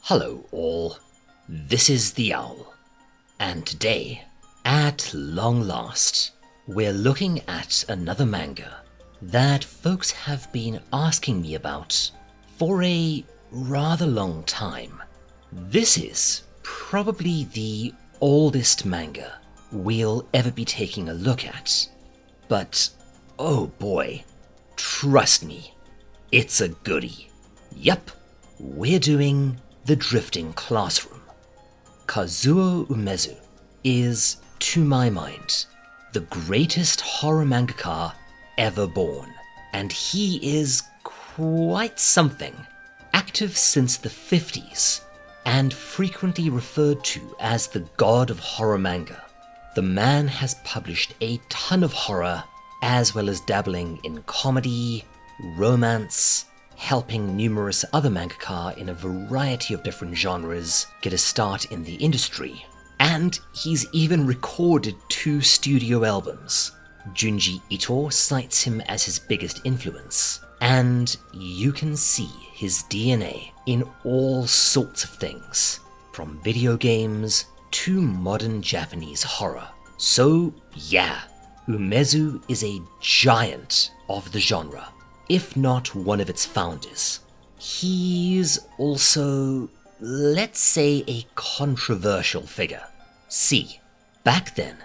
Hello all, this is the Owl, and today, at long last, we're looking at another manga that folks have been asking me about for a rather long time. This is probably the oldest manga we'll ever be taking a look at, but oh boy, trust me, it's a goodie. Yup, we're doing The Drifting Classroom. Kazuo Umezu is, to my mind, the greatest horror mangaka ever born, and he is quite something. Active since the 50s, and frequently referred to as the god of horror manga, the man has published a ton of horror, as well as dabbling in comedy, romance, helping numerous other mangaka in a variety of different genres get a start in the industry. And he's even recorded 2 studio albums. Junji Ito cites him as his biggest influence, and you can see his DNA in all sorts of things, from video games to modern Japanese horror. So yeah, Umezu is a giant of the genre, if not one of its founders. He's also, let's say, a controversial figure. See, back then,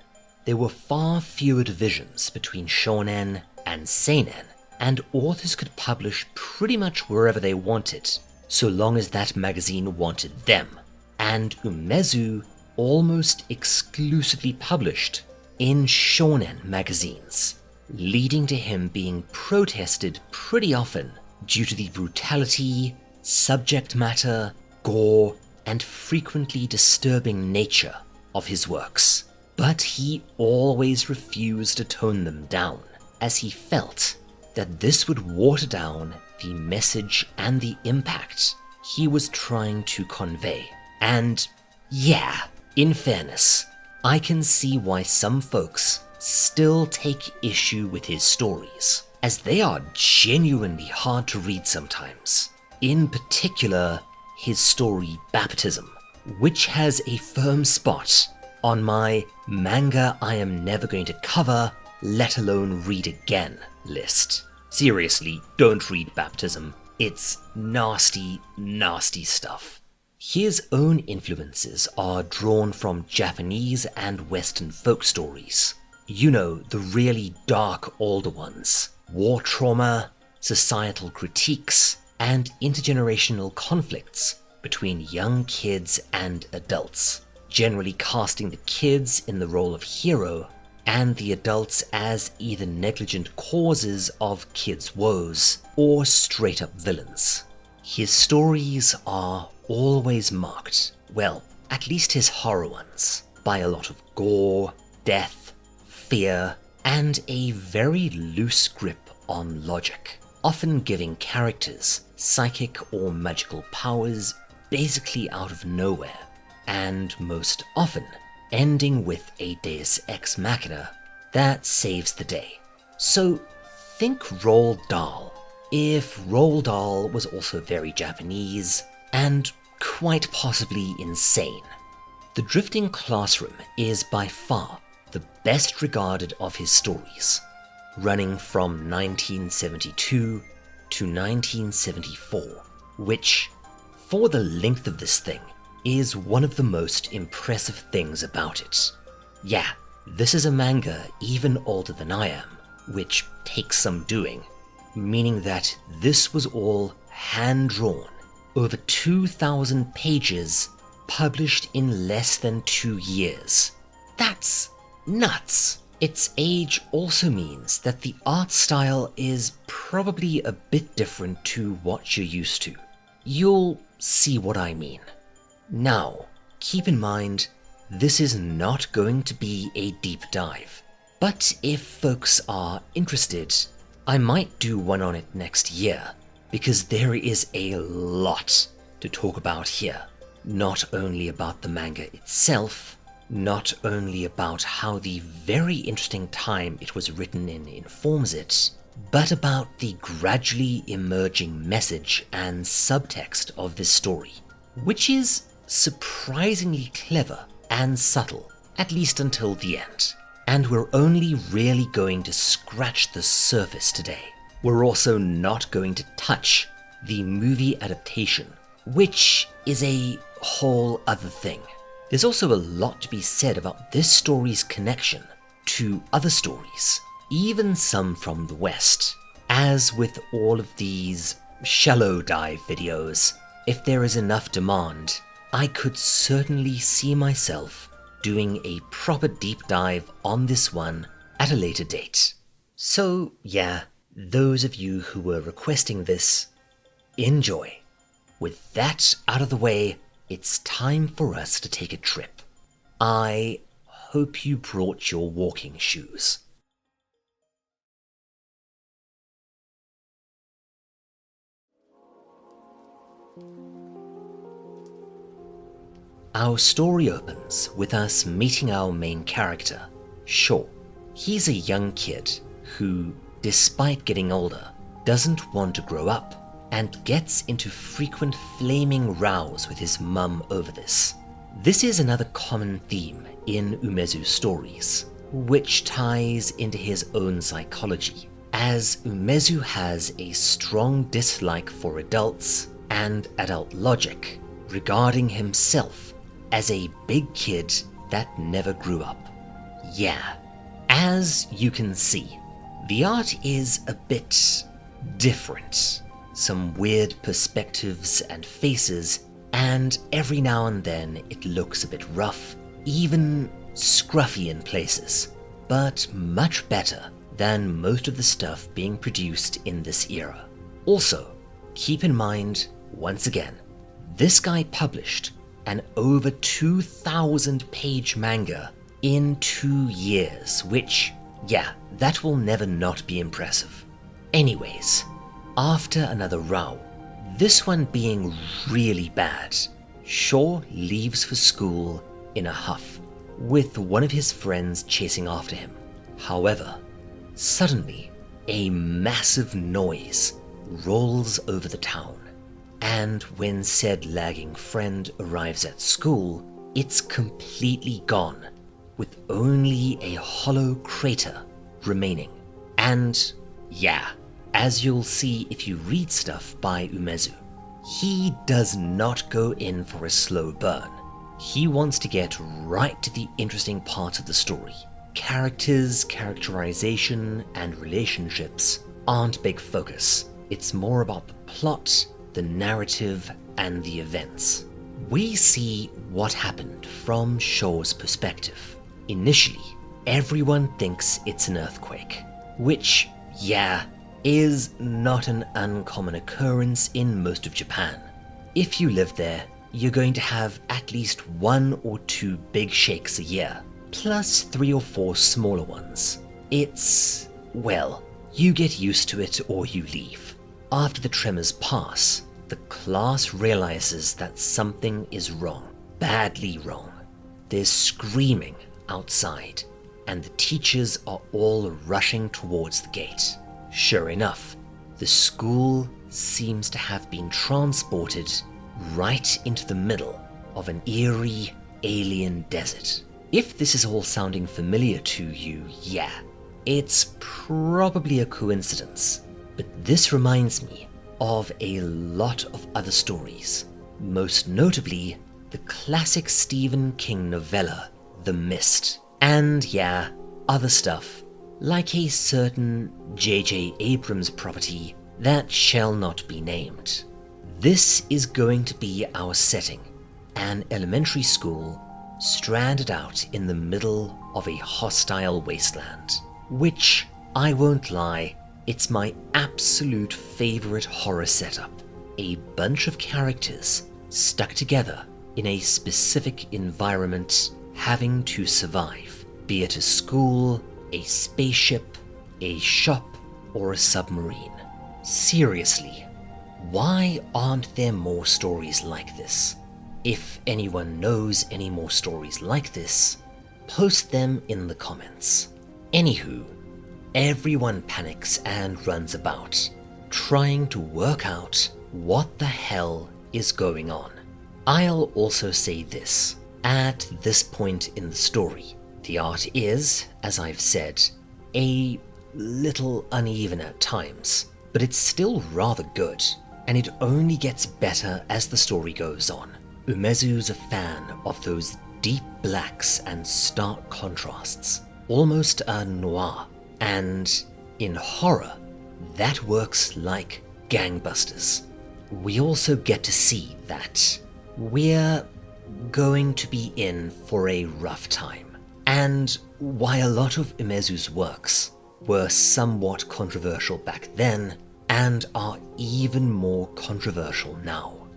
there were far fewer divisions between shonen and seinen, and authors could publish pretty much wherever they wanted, so long as that magazine wanted them. And Umezu almost exclusively published in shonen magazines, leading to him being protested pretty often due to the brutality, subject matter, gore, and frequently disturbing nature of his works. But he always refused to tone them down, as he felt that this would water down the message and the impact he was trying to convey. And yeah, in fairness, I can see why some folks still take issue with his stories, as they are genuinely hard to read sometimes. In particular, his story Baptism, which has a firm spot on my manga I am never going to cover, let alone read again list. Seriously, don't read Baptism. It's nasty, nasty stuff. His own influences are drawn from Japanese and Western folk stories. You know, the really dark older ones. War trauma, societal critiques, and intergenerational conflicts between young kids and adults, generally casting the kids in the role of hero and the adults as either negligent causes of kids' woes or straight-up villains. His stories are always marked, well, at least his horror ones, by a lot of gore, death, fear, and a very loose grip on logic, often giving characters psychic or magical powers basically out of nowhere, and most often ending with a deus ex machina that saves the day. So think Roald Dahl, if Roald Dahl was also very Japanese and quite possibly insane. The Drifting Classroom is by far the best regarded of his stories, running from 1972 to 1974, which, for the length of this thing, is one of the most impressive things about it. Yeah, this is a manga even older than I am, which takes some doing, meaning that this was all hand-drawn, over 2,000 pages, published in less than 2 years. That's nuts! Its age also means that the art style is probably a bit different to what you're used to. You'll see what I mean. Now, keep in mind, this is not going to be a deep dive, but if folks are interested, I might do one on it next year, because there is a lot to talk about here. Not only about the manga itself, not only about how the very interesting time it was written in informs it, but about the gradually emerging message and subtext of this story. which is surprisingly clever and subtle, at least until the end. And we're only really going to scratch the surface today. We're also not going to touch the movie adaptation, which is a whole other thing. There's also a lot to be said about this story's connection to other stories, even some from the West. As with all of these shallow dive videos, if there is enough demand, I could certainly see myself doing a proper deep dive on this one at a later date. So yeah, those of you who were requesting this, enjoy. With that out of the way, it's time for us to take a trip. I hope you brought your walking shoes. Our story opens with us meeting our main character, Shaw. He's a young kid who, despite getting older, doesn't want to grow up and gets into frequent flaming rows with his mum over this. This is another common theme in Umezu's stories, which ties into his own psychology, as Umezu has a strong dislike for adults and adult logic, regarding himself as a big kid that never grew up. Yeah, as you can see, the art is a bit different. Some weird perspectives and faces, and every now and then it looks a bit rough, even scruffy in places, but much better than most of the stuff being produced in this era. Also, keep in mind, once again, this guy published an over 2,000 page manga in 2 years, which, yeah, that will never not be impressive. Anyways, after another row, this one being really bad, Shaw leaves for school in a huff, with one of his friends chasing after him. However, suddenly, a massive noise rolls over the town, and when said lagging friend arrives at school, it's completely gone, with only a hollow crater remaining. And yeah, as you'll see if you read stuff by Umezu, he does not go in for a slow burn. He wants to get right to the interesting parts of the story. Characters, characterization, and relationships aren't big focus. It's more about the plot, the narrative, and the events. We see what happened from Shaw's perspective. Initially, everyone thinks it's an earthquake, which, yeah, is not an uncommon occurrence in most of Japan. If you live there, you're going to have at least 1 or 2 big shakes a year, plus 3 or 4 smaller ones. It's, well, you get used to it or you leave. After the tremors pass, the class realizes that something is wrong, badly wrong. There's screaming outside, and the teachers are all rushing towards the gate. Sure enough, the school seems to have been transported right into the middle of an eerie alien desert. If this is all sounding familiar to you, yeah, it's probably a coincidence, but this reminds me of a lot of other stories, most notably the classic Stephen King novella, The Mist, and yeah, other stuff, like a certain J.J. Abrams property that shall not be named. This is going to be our setting, an elementary school stranded out in the middle of a hostile wasteland, which, I won't lie, it's my absolute favorite horror setup. A bunch of characters stuck together in a specific environment having to survive, be it a school, a spaceship, a shop, or a submarine. Seriously, why aren't there more stories like this? If anyone knows any more stories like this, post them in the comments. Anywho, everyone panics and runs about, trying to work out what the hell is going on. I'll also say this. At this point in the story, the art is, as I've said, a little uneven at times, but it's still rather good, and it only gets better as the story goes on. Umezu's a fan of those deep blacks and stark contrasts, almost a noir, and in horror, that works like gangbusters. We also get to see that we're going to be in for a rough time. And while a lot of Umezu's works were somewhat controversial back then, and are even more controversial now,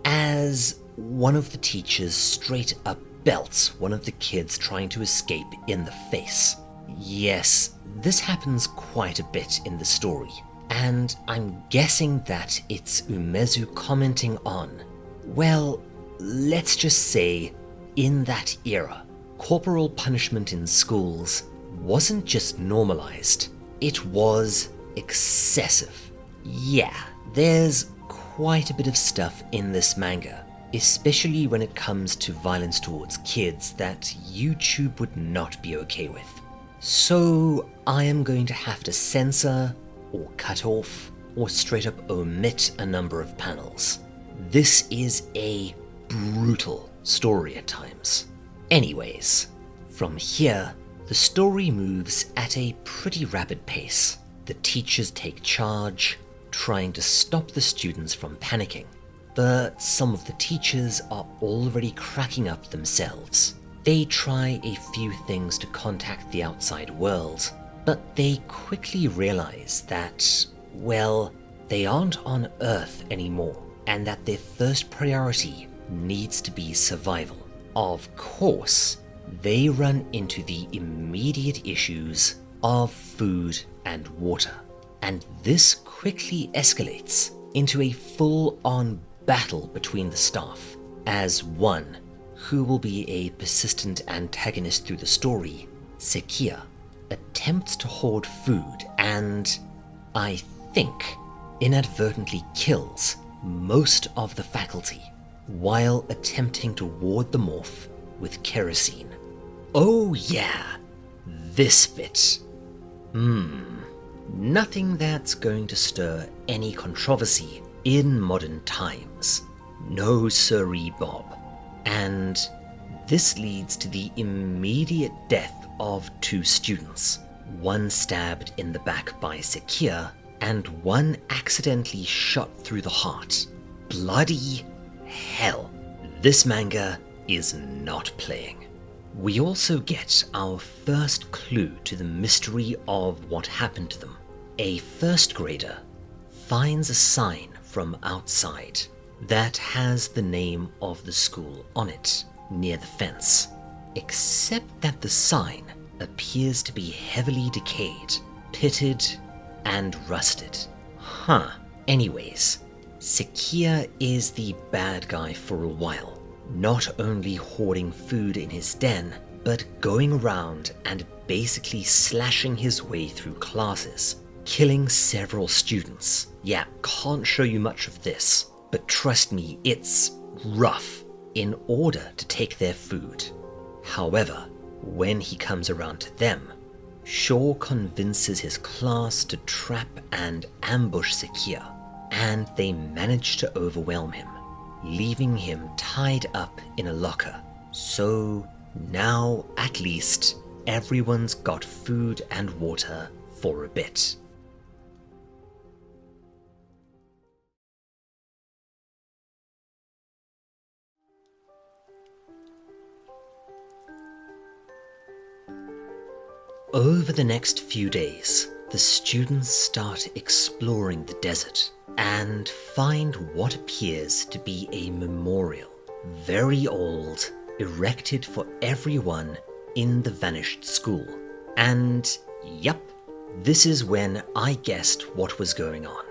as one of the teachers straight up belts one of the kids trying to escape in the face. Yes, this happens quite a bit in the story, and I'm guessing that it's Umezu commenting on, well, let's just say, in that era, corporal punishment in schools wasn't just normalized, it was excessive. Yeah, there's quite a bit of stuff in this manga, especially when it comes to violence towards kids that YouTube would not be okay with. So I am going to have to censor, or cut off, or straight up omit a number of panels. This is a brutal story at times. Anyways, from here, the story moves at a pretty rapid pace. The teachers take charge, trying to stop the students from panicking, but some of the teachers are already cracking up themselves. They try a few things to contact the outside world, but they quickly realize that, well, they aren't on Earth anymore, and that their first priority needs to be survival. Of course, they run into the immediate issues of food and water, and this quickly escalates into a full-on battle between the staff, as one, who will be a persistent antagonist through the story, Sekia, attempts to hoard food and, I think, inadvertently kills most of the faculty while attempting to ward them off with kerosene. Oh yeah, this bit. Nothing that's going to stir any controversy in modern times. No sirree, Bob. And this leads to the immediate death of 2 students, one stabbed in the back by Sekia, and one accidentally shot through the heart. Bloody hell. This manga is not playing. We also get our first clue to the mystery of what happened to them. A first grader finds a sign from outside that has the name of the school on it near the fence, except that the sign appears to be heavily decayed, pitted, and rusted. Anyways, Sekia is the bad guy for a while, not only hoarding food in his den, but going around and basically slashing his way through classes, killing several students. Yeah, can't show you much of this, but trust me, it's rough, in order to take their food. However, when he comes around to them, Shaw convinces his class to trap and ambush Sekia, and they manage to overwhelm him, leaving him tied up in a locker. So now, at least, everyone's got food and water for a bit. Over the next few days, the students start exploring the desert and find what appears to be a memorial, very old, erected for everyone in the vanished school. And yup, this is when I guessed what was going on.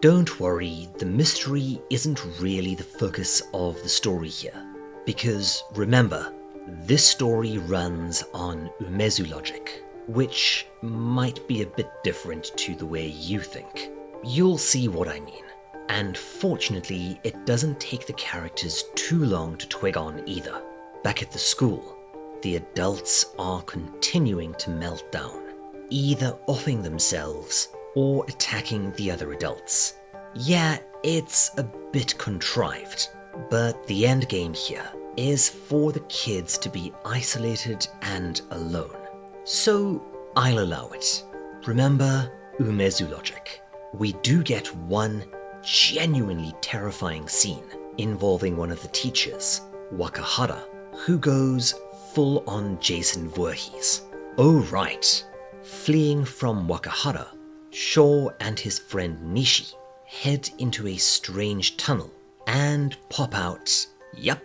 Don't worry, the mystery isn't really the focus of the story here, because remember, this story runs on Umezu logic, which might be a bit different to the way you think. You'll see what I mean. And fortunately, it doesn't take the characters too long to twig on either. Back at the school, the adults are continuing to melt down, either offing themselves or attacking the other adults. Yeah, it's a bit contrived, but the end game here is for the kids to be isolated and alone. So I'll allow it. Remember Umezu logic. We do get one genuinely terrifying scene involving one of the teachers, Wakahara, who goes full on Jason Voorhees. Oh right, fleeing from Wakahara, Shaw and his friend Nishi head into a strange tunnel and pop out. Yup,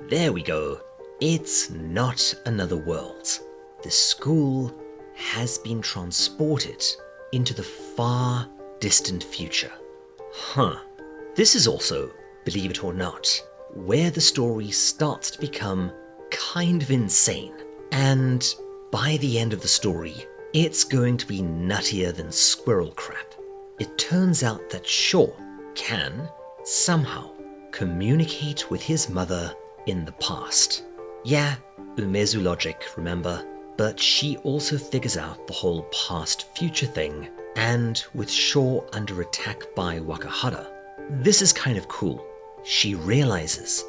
there we go. It's not another world. The school has been transported into the far distant future. This is also, believe it or not, where the story starts to become kind of insane. And by the end of the story, it's going to be nuttier than squirrel crap. It turns out that Shaw can, somehow, communicate with his mother in the past. Yeah, Umezu logic, remember? But she also figures out the whole past-future thing, and with Shaw under attack by Wakahara, this is kind of cool. She realizes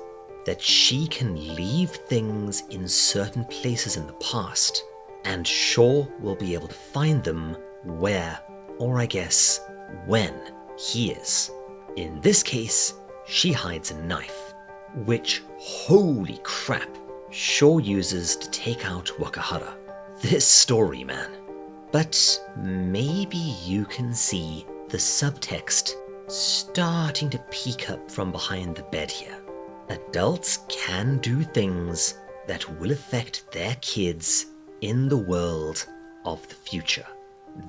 that she can leave things in certain places in the past, and Shaw will be able to find them where, or I guess, when he is. In this case, she hides a knife, which, holy crap, Shaw uses to take out Wakahara. This story, man. But maybe you can see the subtext starting to peek up from behind the bed here. Adults can do things that will affect their kids in the world of the future.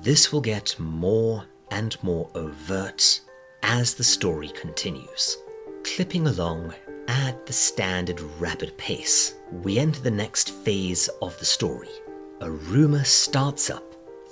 This will get more and more overt as the story continues. Clipping along at the standard rapid pace, we enter the next phase of the story. A rumor starts up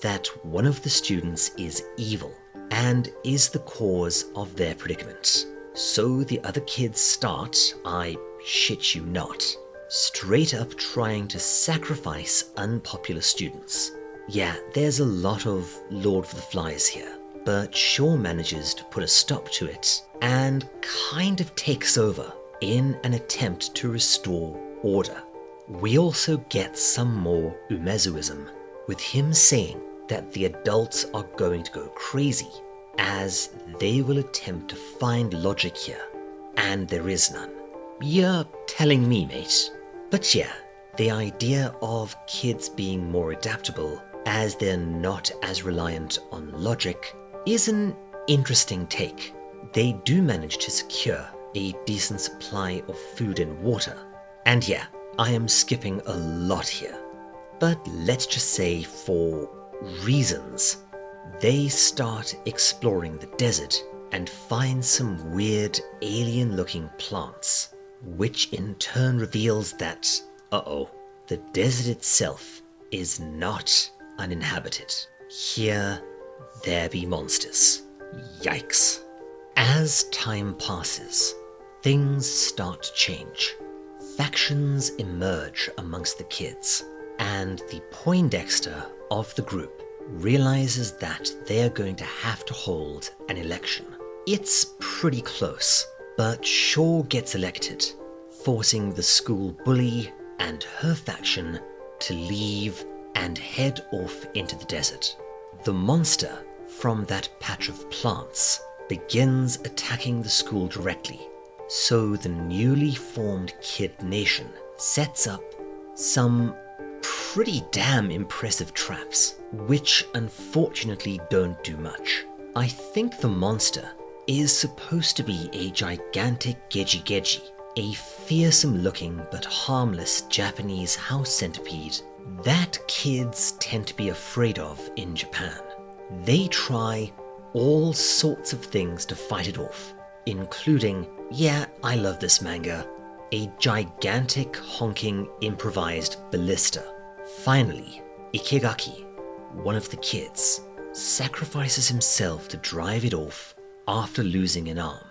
that one of the students is evil and is the cause of their predicament. So the other kids start, I shit you not, straight up trying to sacrifice unpopular students. Yeah, there's a lot of Lord for the Flies here, but Shaw manages to put a stop to it and kind of takes over in an attempt to restore order. We also get some more Umezuism, with him saying that the adults are going to go crazy as they will attempt to find logic here, and there is none. You're telling me, mate. But yeah, the idea of kids being more adaptable as they're not as reliant on logic is an interesting take. They do manage to secure a decent supply of food and water. And yeah, I am skipping a lot here. But let's just say for reasons, they start exploring the desert and find some weird alien-looking plants, which in turn reveals that, the desert itself is not uninhabited. Here, there be monsters. Yikes. As time passes, things start to change. Factions emerge amongst the kids, and the Poindexter of the group realizes that they're going to have to hold an election. It's pretty close, but Shaw gets elected, forcing the school bully and her faction to leave and head off into the desert. The monster from that patch of plants begins attacking the school directly, so the newly formed Kid Nation sets up some pretty damn impressive traps, which unfortunately don't do much. I think the monster is supposed to be a gigantic Geji-Geji, a fearsome looking but harmless Japanese house centipede that kids tend to be afraid of in Japan. They try all sorts of things to fight it off, including, yeah, I love this manga, a gigantic honking improvised ballista. Finally, Ikegaki, one of the kids, sacrifices himself to drive it off after losing an arm,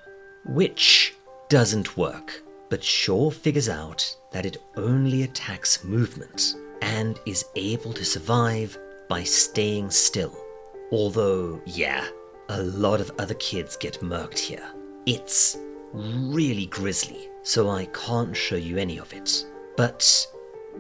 which doesn't work, but Shaw figures out that it only attacks movement and is able to survive by staying still. Although, yeah, a lot of other kids get murked here. It's really grisly, so I can't show you any of it. But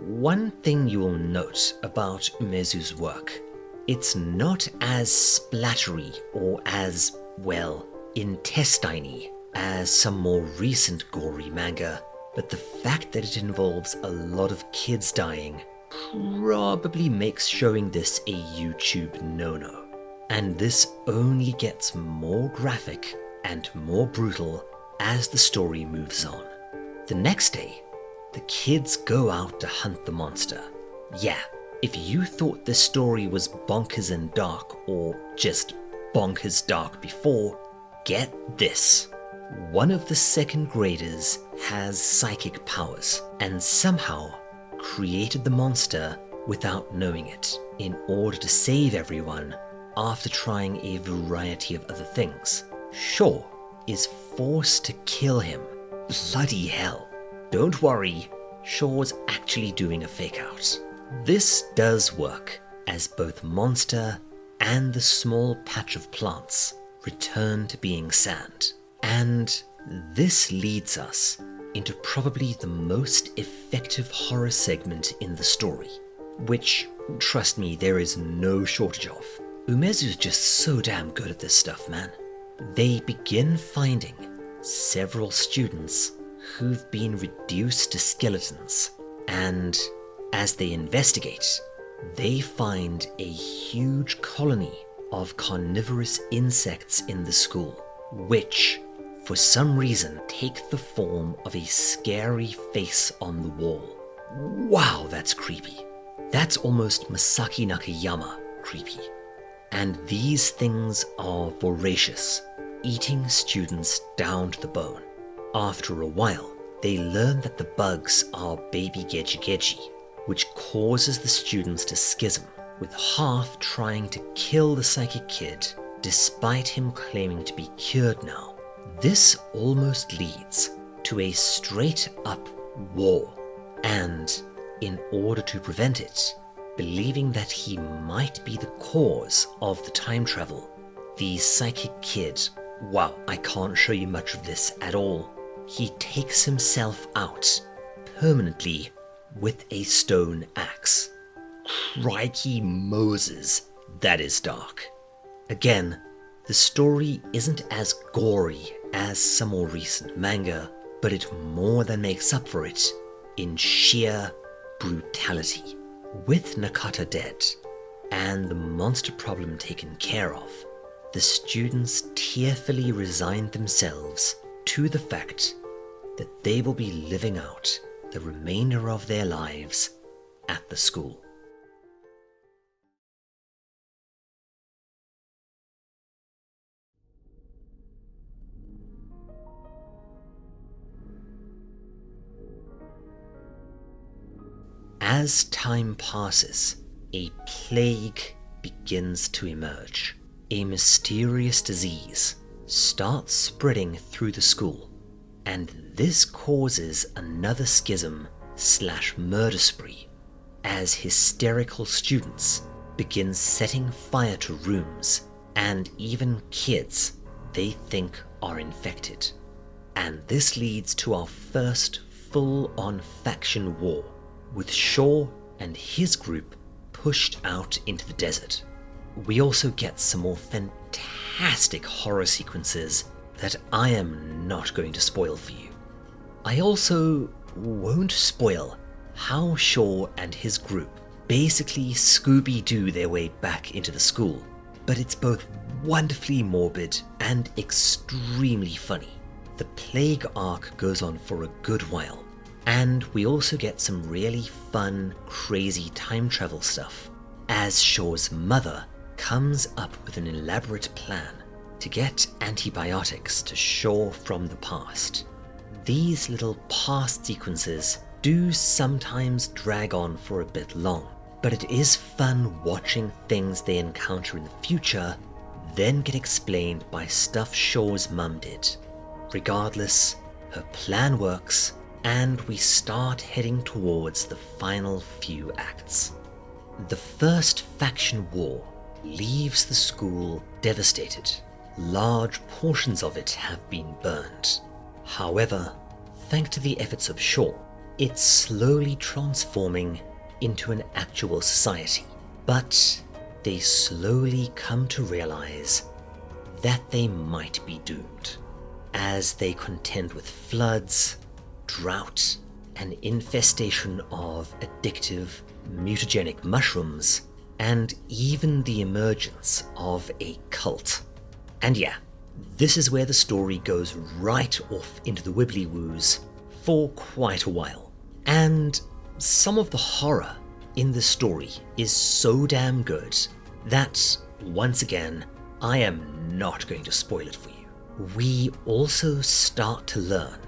one thing you will note about Umezu's work, it's not as splattery or as, well, intestine-y as some more recent gory manga, but the fact that it involves a lot of kids dying probably makes showing this a YouTube no-no. And this only gets more graphic and more brutal as the story moves on. The next day, the kids go out to hunt the monster. Yeah, if you thought this story was bonkers and dark, or just bonkers dark before, get this. One of the second graders has psychic powers and somehow created the monster without knowing it in order to save everyone after trying a variety of other things. Shaw is forced to kill him. Bloody hell. Don't worry, Shaw's actually doing a fake out. This does work, as both monster and the small patch of plants return to being sand. And this leads us into probably the most effective horror segment in the story, which, trust me, there is no shortage of. Umezu's just so damn good at this stuff, man. They begin finding several students who've been reduced to skeletons, and as they investigate, they find a huge colony of carnivorous insects in the school, which, for some reason, take the form of a scary face on the wall. Wow, that's creepy. That's almost Masaki Nakayama creepy. And these things are voracious, eating students down to the bone. After a while, they learn that the bugs are baby Geji Geji, which causes the students to schism, with half trying to kill the psychic kid despite him claiming to be cured now. This almost leads to a straight-up war, and in order to prevent it, believing that he might be the cause of the time travel, the psychic kid, wow, I can't show you much of this at all, he takes himself out permanently with a stone axe. Crikey Moses, that is dark. Again, the story isn't as gory as some more recent manga, but it more than makes up for it in sheer brutality. With Nakata dead, and the monster problem taken care of, the students tearfully resign themselves to the fact that they will be living out the remainder of their lives at the school. As time passes, a plague begins to emerge. A mysterious disease starts spreading through the school, and this causes another schism/murder spree, as hysterical students begin setting fire to rooms and even kids they think are infected. And this leads to our first full-on faction war, with Shaw and his group pushed out into the desert. We also get some more fantastic horror sequences that I am not going to spoil for you. I also won't spoil how Shaw and his group basically Scooby-Doo their way back into the school, but it's both wonderfully morbid and extremely funny. The plague arc goes on for a good while, and we also get some really fun, crazy time travel stuff, as Shaw's mother comes up with an elaborate plan to get antibiotics to Shaw from the past. These little past sequences do sometimes drag on for a bit long, but it is fun watching things they encounter in the future then get explained by stuff Shaw's mum did. Regardless, her plan works, and we start heading towards the final few acts. The first faction war leaves the school devastated. Large portions of it have been burned. However, thanks to the efforts of Shaw, it's slowly transforming into an actual society. But they slowly come to realize that they might be doomed, as they contend with floods, drought, an infestation of addictive, mutagenic mushrooms, and even the emergence of a cult. And yeah, this is where the story goes right off into the wibbly-woos for quite a while. And some of the horror in the story is so damn good that, once again, I am not going to spoil it for you. We also start to learn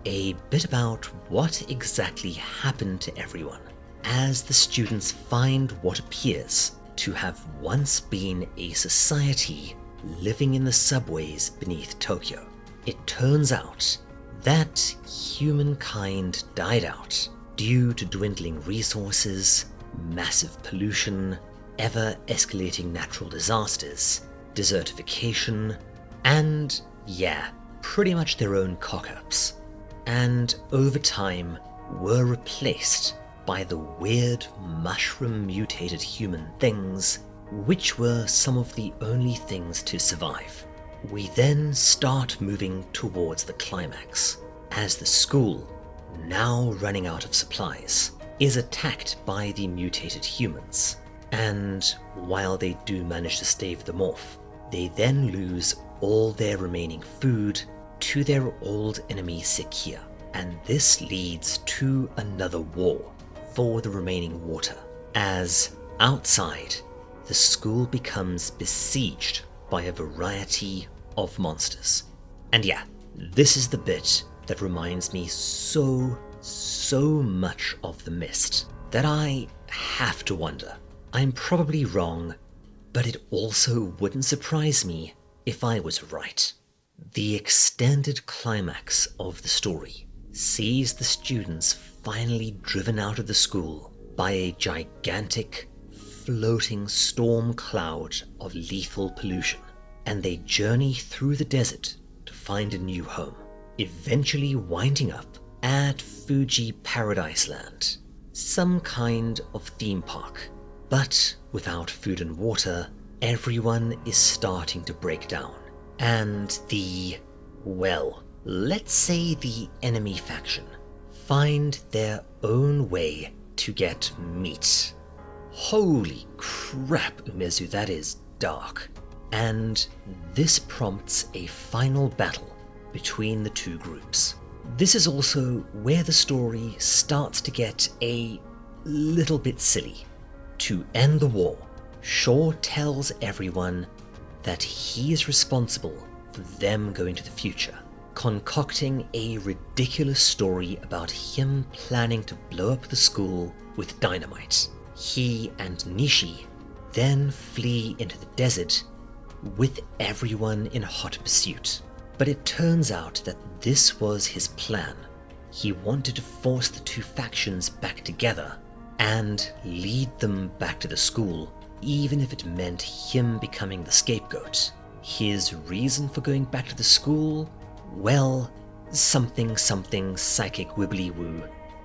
a bit about what exactly happened to everyone as the students find what appears to have once been a society living in the subways beneath Tokyo. It turns out that humankind died out due to dwindling resources, massive pollution, ever-escalating natural disasters, desertification, and yeah, pretty much their own cock-ups. And over time were replaced by the weird mushroom-mutated human things, which were some of the only things to survive. We then start moving towards the climax, as the school, now running out of supplies, is attacked by the mutated humans. And while they do manage to stave them off, they then lose all their remaining food to their old enemy Sekia, and this leads to another war for the remaining water, as outside, the school becomes besieged by a variety of monsters. And yeah, this is the bit that reminds me so much of The Mist that I have to wonder. I'm probably wrong, but it also wouldn't surprise me if I was right. The extended climax of the story sees the students finally driven out of the school by a gigantic, floating storm cloud of lethal pollution, and they journey through the desert to find a new home, eventually winding up at Fuji Paradise Land, some kind of theme park. But without food and water, everyone is starting to break down, and let's say the enemy faction find their own way to get meat. Holy crap, Umezu, that is dark. And this prompts a final battle between the two groups. This is also where the story starts to get a little bit silly. To end the war, Shaw tells everyone that he is responsible for them going to the future, concocting a ridiculous story about him planning to blow up the school with dynamite. He and Nishi then flee into the desert with everyone in hot pursuit. But it turns out that this was his plan. He wanted to force the two factions back together and lead them back to the school, even if it meant him becoming the scapegoat. His reason for going back to the school? Well, something psychic wibbly-woo.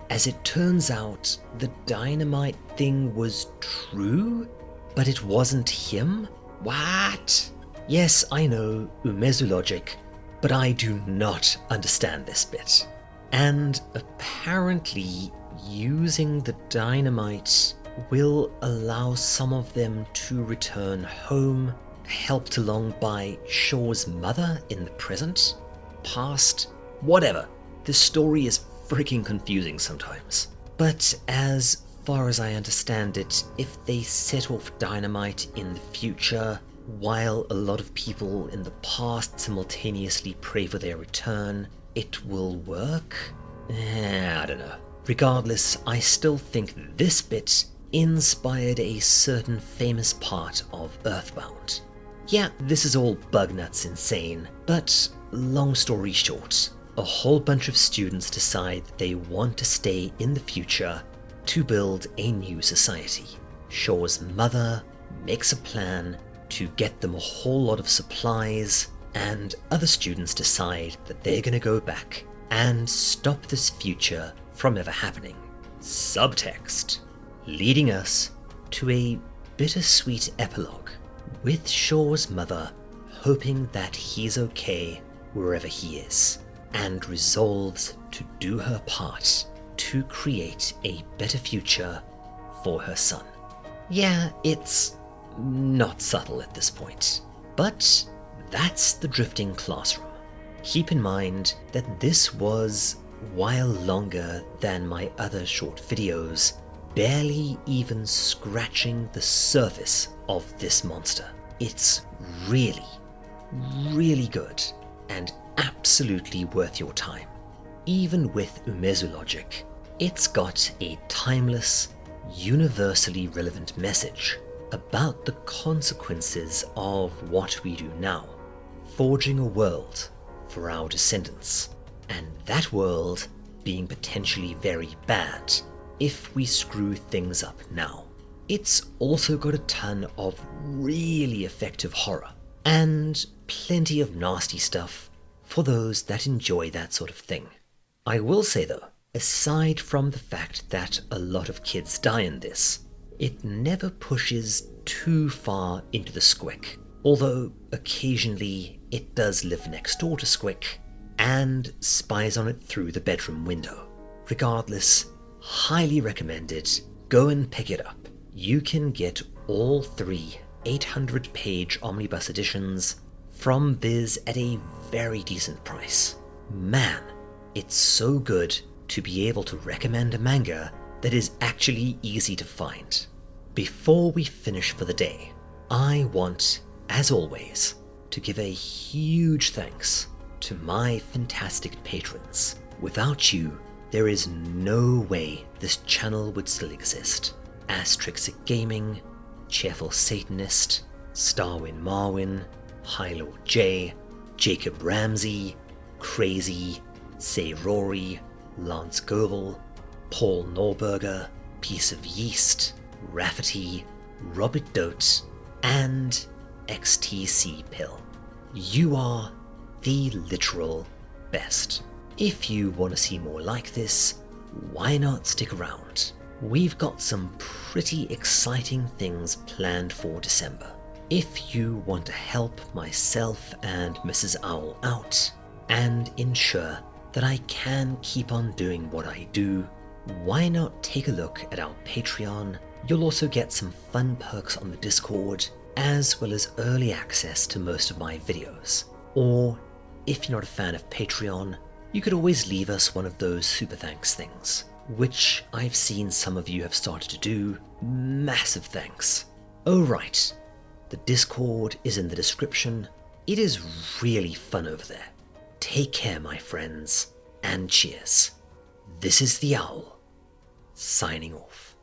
As it turns out, the dynamite thing was true, but it wasn't him? What? Yes, I know, Umezu logic, but I do not understand this bit. And apparently, using the dynamite will allow some of them to return home, helped along by Shaw's mother in the present, past, whatever. The story is freaking confusing sometimes. But as far as I understand it, if they set off dynamite in the future, while a lot of people in the past simultaneously pray for their return, it will work? I don't know. Regardless, I still think this bit inspired a certain famous part of Earthbound. Yeah, this is all bug nuts insane, but long story short, a whole bunch of students decide that they want to stay in the future to build a new society. Shaw's mother makes a plan to get them a whole lot of supplies, and other students decide that they're going to go back and stop this future from ever happening. Subtext, leading us to a bittersweet epilogue, with Shaw's mother hoping that he's okay wherever he is, and resolves to do her part to create a better future for her son. Yeah, it's not subtle at this point, but that's the Drifting Classroom. Keep in mind that this was, while longer than my other short videos, barely even scratching the surface of this monster. It's really, really good and absolutely worth your time. Even with Umezu logic, it's got a timeless, universally relevant message about the consequences of what we do now, forging a world for our descendants, and that world being potentially very bad if we screw things up now. It's also got a ton of really effective horror, and plenty of nasty stuff for those that enjoy that sort of thing. I will say though, aside from the fact that a lot of kids die in this, it never pushes too far into the squick, although occasionally it does live next door to Squick and spies on it through the bedroom window. Regardless, highly recommended, go and pick it up. You can get all 3 800-page omnibus editions from Viz at a very decent price. Man, it's so good to be able to recommend a manga that is actually easy to find. Before we finish for the day, I want, as always, to give a huge thanks to my fantastic patrons. Without you, there is no way this channel would still exist. Asterix Gaming, Cheerful Satanist, Starwin Marwin, High Lord J, Jacob Ramsey, Crazy, Say Rory, Lance Goebel, Paul Norberger, Piece of Yeast, Rafferty, Robert Dote, and XTC Pill. You are the literal best. If you want to see more like this, why not stick around? We've got some pretty exciting things planned for December. If you want to help myself and Mrs. Owl out and ensure that I can keep on doing what I do, why not take a look at our Patreon? You'll also get some fun perks on the Discord, as well as early access to most of my videos. Or, if you're not a fan of Patreon, you could always leave us one of those super thanks things, which I've seen some of you have started to do. Massive thanks. Oh right, the Discord is in the description. It is really fun over there. Take care, my friends, and cheers. This is the Owl, signing off.